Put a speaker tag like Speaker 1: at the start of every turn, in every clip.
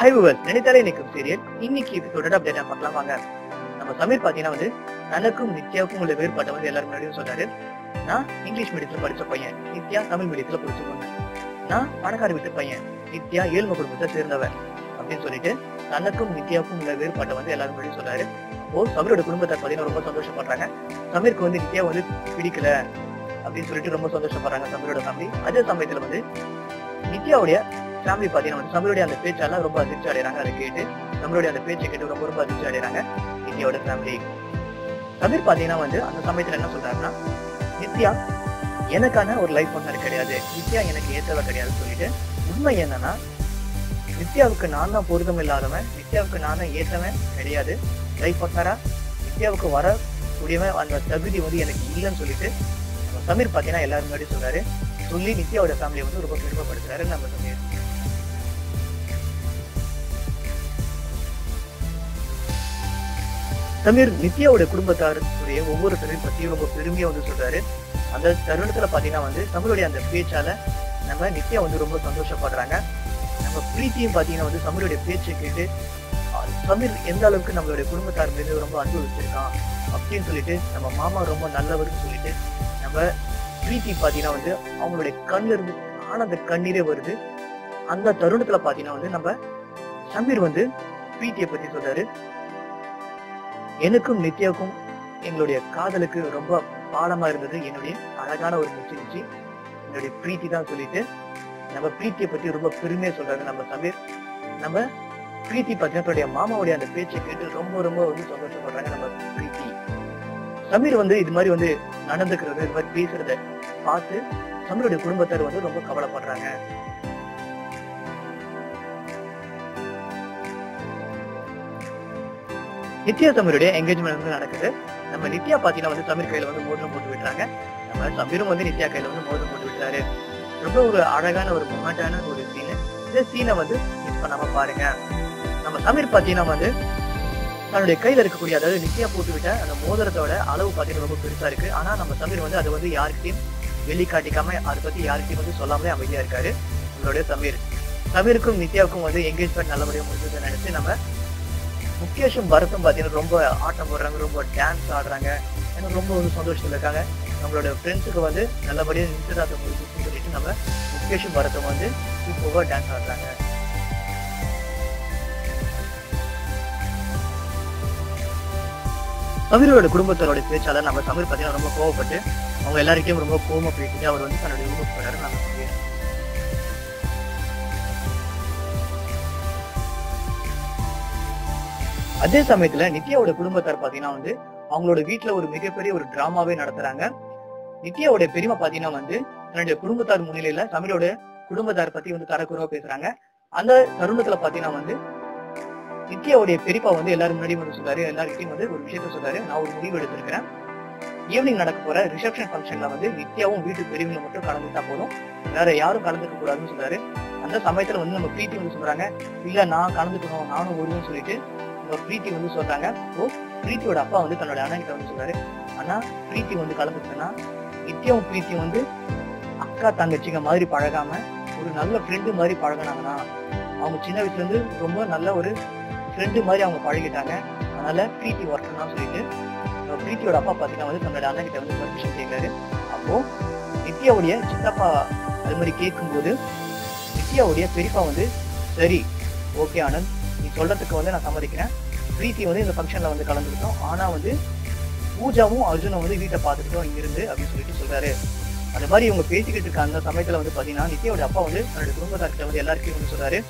Speaker 1: High viewers, நினைத்தாலே நிற்கும் serial இன்னைக்கு எபிசோட அப்டேட்டா பார்க்கலாம் வாங்க. நம்ம சமீர் பாத்தீங்கன்னா தனக்கும் நித்யாவுக்கும் உள்ள வேறுபாட்டை எல்லாரும் முன்னாடியும் சொல்றாரு. நான் இங்கிலீஷ் மீடியத்துல படிச்ச பையன், நித்யா தமிழ் மீடியத்துல படிச்ச பொண்ணு. நான் பணக்கார வீட்டு பையன், நித்யா ஏழ்மை குடும்பத்தை சேர்ந்தவன் அப்படின்னு சொல்லிட்டு தனக்கும் நித்யாவுக்கும் உள்ள வேறுபாட்டை எல்லாரும் முன்னாடியும் சொல்றாரு. சமீரோட குடும்பத்தை பாத்தீங்கன்னா ரொம்ப சந்தோஷப்படுறாங்க. சமீருக்கு நித்யா பிடிக்கல அப்படின்னு சொல்லிட்டு ரொம்ப சந்தோஷப்படுறாங்க சமீரோட ஃபேமிலி. அதே சமயத்துல நித்யாவுடைய ஃபேமிலி பாத்தீங்கன்னா சமீருடைய அந்த பேச்சால ரொம்ப அதிர்ச்சி அடைறாங்க. அதை கேட்டு சமீருடைய அந்த பேச்சை கேட்டு ரொம்ப ரொம்ப அதிர்ச்சி அடைறாங்க நித்யாவோட ஃபேமிலி. சமீர் பாத்தீங்கன்னா அந்த சமயத்துல என்ன சொல்றாருன்னா, நித்யா எனக்கான ஒரு லைஃப் பார்ட்னர் கிடையாது, நித்யா எனக்கு ஏற்றவ கிடையாதுன்னு சொல்லிட்டு, உண்மை என்னன்னா நித்யாவுக்கு நான் தான் பொருத்தம் இல்லாதவன், நித்யாவுக்கு நான் தான் ஏற்றவன் கிடையாது, லைஃப் பார்ட்னரா நித்யாவுக்கு வரக்கூடியவன் அந்த தகுதி எனக்கு இல்லைன்னு சொல்லிட்டு சமீர் பாத்தீங்கன்னா எல்லாரும் முன்னாடி சொல்றாரு. சொல்லி நித்யாவோட ஃபேமிலியை ரொம்ப பெருமைப்படுத்துறாரு நம்ம சமீர். சமீர் நித்யாவோட குடும்பத்தாருடைய ஒவ்வொருத்தரையும் பத்தி ரொம்ப பெருமையா சொல்றாரு. அந்த தருணத்துல பாத்தீங்கன்னா சமீருடைய அந்த பேச்சால நம்ம நித்யா ரொம்ப சந்தோஷப்படுறாங்க. நம்ம பிரீத்தியும் பாத்தீங்கன்னா சமீருடைய பேச்சை கேட்டு சமீர் எந்த அளவுக்கு நம்மளுடைய குடும்பத்தார் மீது ரொம்ப அன்பு வச்சிருக்கான் அப்படின்னு சொல்லிட்டு, நம்ம மாமா ரொம்ப நல்லவர்னு சொல்லிட்டு நம்ம பிரீத்தி பாத்தீங்கன்னா அவங்களுடைய கண்ணுல இருந்து ஆனந்த கண்ணீரே வருது. அந்த தருணத்துல பாத்தீங்கன்னா நம்ம சமீர் பிரீத்தியை பத்தி சொல்றாரு. எனக்கும் நித்யாவுக்கும் எங்களுடைய காதலுக்கு ரொம்ப பாடமா இருந்தது என்னுடைய அழகான ஒரு நிச்சி என்னுடைய பிரீத்தி தான் சொல்லிட்டு நம்ம பிரீத்தியை பத்தி ரொம்ப பெருமையா சொல்றாரு நம்ம சமீர். நம்ம பிரீத்தி பார்த்தீங்கன்னா தன்னுடைய மாமாவுடைய அந்த பேச்சை கேட்டு ரொம்ப ரொம்ப சந்தோஷப்படுறாங்க நம்ம பிரீத்தி. சமீர் இது மாதிரி நடந்துக்கிறது, இது மாதிரி பேசுறத பார்த்து சமீருடைய குடும்பத்தார் ரொம்ப கவலைப்படுறாங்க. நித்யா சமீருடைய என்கேஜ்மெண்ட் நடக்குது. நம்ம நித்யா பாத்தீங்கன்னா சமீர் கையில மோதிரம் போட்டு விட்டுறாங்க. நம்ம சமீரும் நித்யா கையில மோதிரம் போட்டு விட்டுறாரு. ரொம்ப ஒரு அழகான ஒரு மொமெண்டான ஒரு சீன். இந்த சீனை மிஸ் பண்ணாம பாருங்க. நம்ம சமீர் பாத்தீங்கன்னா தன்னுடைய கையில இருக்கக்கூடிய, அதாவது நித்யா போட்டு விட்ட அந்த மோதிரத்தோட அளவு பாத்தீங்கன்னா ரொம்ப பெருசா இருக்கு. ஆனா நம்ம சமீர் அதை யாருக்கிட்டையும் வெளிக்காட்டிக்காம அதை பத்தி யாருக்கிட்டையும் சொல்லாமலே அமைதியா இருக்காரு நம்மளுடைய சமீர். சமீருக்கும் நித்யாவுக்கும் என்கேஜ்மெண்ட் நல்லபடியா முடிஞ்சதுன்னு நினைச்சு நம்ம முகேஷும் பரத்தும் பாத்தீங்கன்னா ரொம்ப ஆட்டம் போடுறாங்க, ரொம்ப டான்ஸ் ஆடுறாங்க, ரொம்ப சந்தோஷத்துல இருக்காங்க. நம்மளோட ஃப்ரெண்ட்ஸுக்கு நல்லபடியா நிச்சயதார்த்தம் முடிச்சுன்னு சொல்லிட்டு நம்ம முகேஷும் பரத்தும் சூப்பரா டான்ஸ் ஆடுறாங்க. சமீரோட குடும்பத்தோட பேச்சால நம்ம சமீர் பாத்தீங்கன்னா ரொம்ப கோவப்பட்டு அவங்க எல்லாருக்கையும் ரொம்ப கோவமா பேசிட்டு அவர் தன்னுடைய ஊருக்கு போறாரு நம்ம சமீர். அதே சமயத்துல நித்யாவோட குடும்பத்தார் பாத்தீங்கன்னா அவங்களோட வீட்டுல ஒரு மிகப்பெரிய ஒரு டிராமாவே நடத்துறாங்க. நித்யாவோட பெரியமா பாத்தீங்கன்னா தன்னுடைய குடும்பத்தார் முன்னிலையில சமீரோட குடும்பத்தார் பத்தி தரக்குறவா பேசுறாங்க. அந்த தருணத்துல பாத்தீங்கன்னா நித்யாவுடைய பெரியப்பா எல்லாரும் முன்னாடி சொல்றாரு, எல்லாருக்கிட்டையும் ஒரு விஷயத்த சொல்றாரு. நான் ஒரு முடிவு எடுத்திருக்கிறேன், ஈவினிங் நடக்க போற ரிசப்ஷன் ஃபங்க்ஷன்ல நித்யாவும் வீட்டு பெரியவங்களை மட்டும் கலந்துட்டா போதும், வேற யாரும் கலந்துக்க கூடாதுன்னு சொல்றாரு. அந்த சமயத்துல நம்ம பிரீத்தி சொல்றாங்க, இல்ல நான் கலந்துக்கணும், நானும் வருவேன்னு சொல்லிட்டு பிரீத்தி சொல்றாங்க. பிரீத்தியோட அப்பா தன்னோட அண்ணன் சொல்றாரு, ஆனா பிரீத்தி கலந்துக்கிட்டனா நித்யாவும் பிரீத்தி அக்கா தங்கச்சிங்க மாதிரி பழகாம ஒரு நல்ல ஃப்ரெண்டு மாதிரி பழகினாங்கன்னா, அவங்க சின்ன வயசுல இருந்து ரொம்ப நல்ல ஒரு ஃப்ரெண்டு மாதிரி அவங்க பழகிட்டாங்க, அதனால பிரீத்தி வரட்டும்னா சொல்லிட்டு பிரீத்தியோட அப்பா பாத்தீங்கன்னா தன்னோட அண்ணன் கிட்ட பர்மிஷன் கேட்கிறாரு. அப்போ நித்யாவுடைய சித்தப்பா அது மாதிரி கேட்கும்போது நித்யாவுடைய பெரியப்பா சரி ஓகே ஆனந்த், நீ சொல்றதுக்கு நான் சம்மதிக்கிறேன், பிரீத்தி இந்த ஃபங்க்ஷன்ல கலந்துக்கிட்டோம், ஆனா பூஜாவும் அர்ஜுனும் வீட்டை பார்த்துக்கிட்டோம் இங்கிருந்து அப்படின்னு சொல்லிட்டு சொல்றாரு. அது மாதிரி இவங்க பேசிக்கிட்டு இருக்க அந்த சமயத்துல பாத்தீங்கன்னா நித்யாவோட அப்பா தன்னுடைய குடும்பத்தார்கிட்ட எல்லாருக்கும் சொல்றாரு,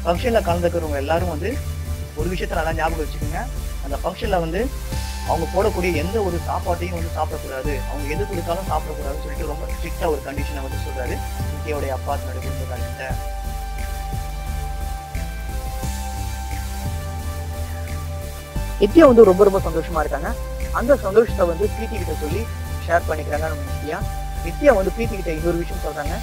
Speaker 1: ஃபங்க்ஷன்ல கலந்துக்கிறவங்க எல்லாரும் ஒரு விஷயத்த நல்லா ஞாபகம் வச்சுக்கோங்க, அந்த ஃபங்க்ஷன்ல அவங்க போடக்கூடிய எந்த ஒரு சாப்பாட்டையும் சாப்பிடக்கூடாது, அவங்க எது கொடுத்தாலும் சாப்பிடக்கூடாதுன்னு சொல்லிட்டு ரொம்ப ஸ்ட்ரிக்டா ஒரு கண்டிஷனை சொல்றாரு நித்யாவுடைய அப்பா தன்னுடைய குடும்பத்தார்கிட்ட. நித்யா ரொம்ப ரொம்ப சந்தோஷமா இருக்காங்க. அந்த சந்தோஷத்தை பிரீத்தி கிட்ட சொல்லி ஷேர் பண்ணிக்கிறாங்க நம்ம நித்யா. நித்யா பிரீத்தி கிட்ட இன்னொரு விஷயம் சொல்றாங்க,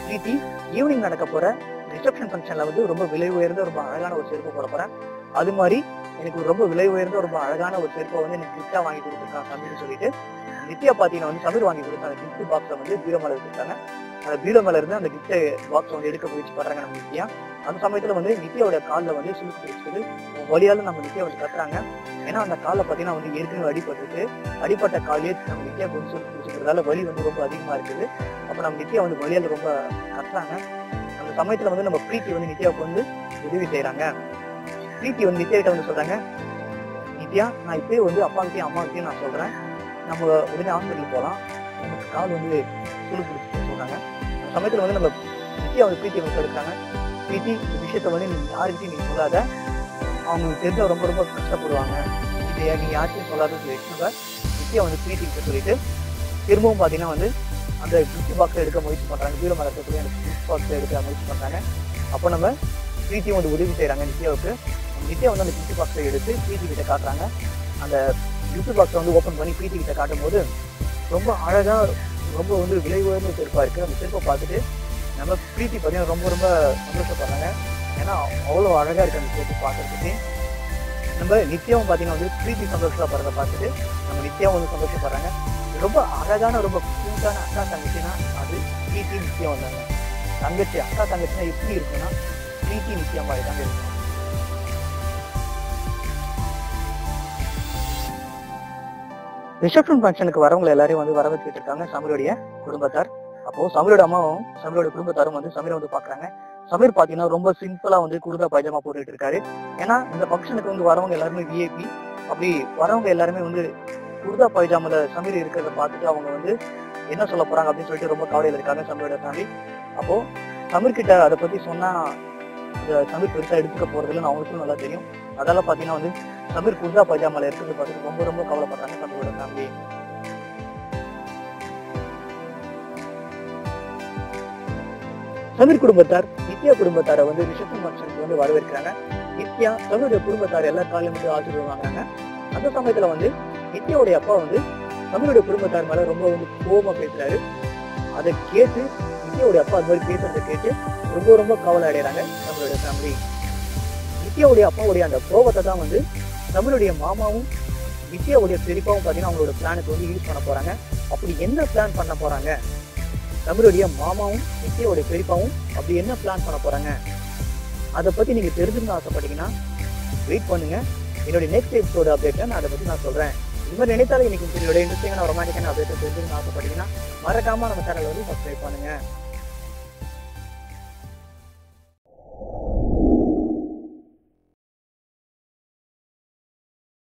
Speaker 1: பிரீத்தி ஈவினிங் நடக்க போற ரிசப்ஷன் ஃபங்க்ஷன்ல ரொம்ப விலை உயர்ந்த ரொம்ப அழகான ஒரு செருப்பு போட போறேன், அது மாதிரி எனக்கு ரொம்ப விலை உயர்ந்த ரொம்ப அழகான ஒரு செருப்பை எனக்கு கிஃப்டா வாங்கி கொடுத்துருக்காங்க அப்படின்னு சொல்லிட்டு நித்யா பாத்தீங்கன்னா சமீர் வாங்கி கொடுத்த அந்த கிஃப்ட் பாக்ஸை பீரோ மேல வச்சிருக்காங்க. அந்த பீரோ மேல இருந்து அந்த கிஃப்ட் பாக்ஸ் எடுக்க முயற்சி பண்றாங்க நம்ம நித்யா. அந்த சமயத்துல வந்து நித்யாவோட காலில் வந்து சுளுக்கு பிடிச்சது வழியால நம்ம நித்யா வந்து கத்துறாங்க. ஏன்னா அந்த காலில் பார்த்தீங்கன்னா வந்து ஏற்கனவே அடிப்பட்ட காலையே நம்ம நித்யாவுக்கு வந்து சுளுக்கு பிடிச்சிக்கிறதால வலி வந்து ரொம்ப அதிகமா இருக்குது. அப்ப நம்ம நித்யா வந்து வழியால ரொம்ப கத்துறாங்க. அந்த சமயத்துல வந்து நம்ம பிரீத்தி வந்து நித்யாவுக்கு வந்து உதவி செய்யறாங்க. பிரீத்தி வந்து நித்யா கிட்ட வந்து சொல்றாங்க, நித்யா நான் இப்பயே வந்து அப்பாக்கிட்டையும் அம்மாக்கிட்டையும் நான் சொல்றேன், நம்ம உடனே ஹாஸ்பிட்டலுக்கு போகலாம், நமக்கு கால் வந்து சுளுக்கு பிடிச்சின்னு சொல்றாங்க. அந்த சமயத்துல வந்து நம்ம நித்யா வந்து பிரீத்தி வந்து எடுக்கிறாங்க. பிரீத்தி இந்த விஷயத்த வந்து நீங்க யாருக்கிட்டையும் நீங்க சொல்லாத, அவங்களுக்கு தெரிஞ்ச ரொம்ப ரொம்ப கஷ்டப்படுவாங்க, இதை நீங்க யாருக்கும் சொல்லாத சொல்லிட்டு நித்யா வந்து பிரீத்தி கிட்ட சொல்லிட்டு திரும்பவும் பாத்தீங்கன்னா வந்து அந்த கிஃப்ட் பாக்ஸை எடுக்க முயற்சி பண்றாங்க. வீர மரத்துக்குள்ளே அந்த கிஃப்ட் பாக்ஸை எடுக்க முயற்சி பண்றாங்க. அப்போ நம்ம பிரீத்தியும் வந்து உதவி செய்யறாங்க நித்யாவுக்கு. நித்யா வந்து அந்த கிஃப்ட் பாக்ஸை எடுத்து பிரீத்தி கிட்ட காட்டுறாங்க. அந்த கிஃப்ட் பாக்ஸை வந்து ஓப்பன் பண்ணி பிரீத்தி கிட்ட காட்டும் போது ரொம்ப அழகா ரொம்ப வந்து விலை உயர்ந்த செருப்பா இருக்கு. அந்த செருப்பை பார்த்துட்டு நம்ம பிரீத்தி பார்த்தீங்கன்னா ரொம்ப ரொம்ப சந்தோஷப்படுறாங்க. ஏன்னா அவ்வளோ அழகா இருக்கு அந்த செருப்பு பார்க்கறதுக்கு. நம்ம நித்யாவும் பார்த்தீங்கன்னா வந்து பிரீத்தி சந்தோஷப்படுறத பார்த்துட்டு நம்ம நித்யாவும் வந்து சந்தோஷப்படுறாங்க. ரொம்ப அழகான ரொம்ப கூட்டான அக்கா தங்கச்சின்னா அது பிரீத்தி நித்யா வந்தாங்க. தங்கச்சி அக்கா தங்கச்சின்னா எப்படி இருக்குன்னா பிரீத்தி நித்யா மாதிரி தாங்க இருக்கும். ரிசப்ஷன் ஃபங்க்ஷனுக்கு வரவங்க எல்லாரையும் வந்து வர வச்சுட்டு இருக்காங்க சமீருடைய குடும்பத்தார். அப்போ சமீரோட அம்மாவும் சமீரோட குடும்பத்தாரும் வந்து சமீரை வந்து பாக்குறாங்க. சமீர் பாத்தீங்கன்னா ரொம்ப சிம்பிளா வந்து குர்தா பைஜாமா போட்டுட்டு இருக்காரு. ஏன்னா இந்த ஃபங்க்ஷனுக்கு வந்து வரவங்க எல்லாருமே விஐபி. அப்படி வரவங்க எல்லாருமே வந்து குர்தா பைஜாமால சமீர் இருக்கிறத பார்த்துட்டு அவங்க வந்து என்ன சொல்ல போறாங்க அப்படின்னு சொல்லிட்டு ரொம்ப கவலையில இருக்காங்க சமீரோட ஃபேமிலி. அப்போ சமீர் கிட்ட அதை பத்தி சொன்னா சமீர் பெருசா எடுத்துக்க போறதுன்னு அவங்களுக்கும் நல்லா தெரியும். அதெல்லாம் பாத்தீங்கன்னா வந்து சமீர் குர்தா பைஜாமால இருக்கிறத பார்த்துட்டு ரொம்ப ரொம்ப கவலைப்படுறாங்க சமீரோட ஃபேமிலி. சமீர் குடும்பத்தார் நித்யா குடும்பத்தாரை வந்து ரிசப்ஷன் ஃபங்க்ஷனுக்கு வந்து வரவேற்கிறாங்க. நித்யா சமீருடைய குடும்பத்தார் எல்லா காலையும் வந்து ஆசீர்வாதம் வாங்குறாங்க. அந்த சமயத்துல வந்து நித்யாவுடைய அப்பா வந்து சமீருடைய குடும்பத்தார் மேல ரொம்ப வந்து கோபமா பேசுறாரு. அதை கேட்டு நித்யாவுடைய அப்பா அது மாதிரி பேசுறதை கேட்டு ரொம்ப ரொம்ப கவலை அடைகிறாங்க நம்மளுடைய ஃபேமிலி. நித்யாவுடைய அப்பாவுடைய அந்த கோபத்தை தான் வந்து நம்மளுடைய மாமாவும் நித்யாவுடைய பெரியப்பாவும் பார்த்தீங்கன்னா அவங்களோட பிளானுக்கு வந்து யூஸ் பண்ண போறாங்க. அப்படி என்ன பிளான் பண்ண போறாங்க, நம்மளுடைய மாமாவும் நித்யாவுடைய பெரியப்பாவும் அப்படி என்ன பிளான் பண்ண போறாங்க, அதை பத்தி நீங்க தெரிஞ்சுக்கணும்னு ஆசைப்பட்டீங்கன்னா வெயிட் பண்ணுங்க. என்னுடைய நெக்ஸ்ட் எபிசோட அப்டேட்டை நான் அதை பத்தி நான் சொல்றேன். இது மாதிரி நினைத்தாலும் இன்னைக்கு உங்களுடைய இன்ட்ரெஸ்டிங்கான ரொமான்டிக்கான அப்டேட்டை தெரிஞ்சுக்கணும்னு ஆசைப்பட்டீங்கன்னா மறக்காம நம்ம சேனல் வந்து சப்ஸ்கிரைப் பண்ணுங்க.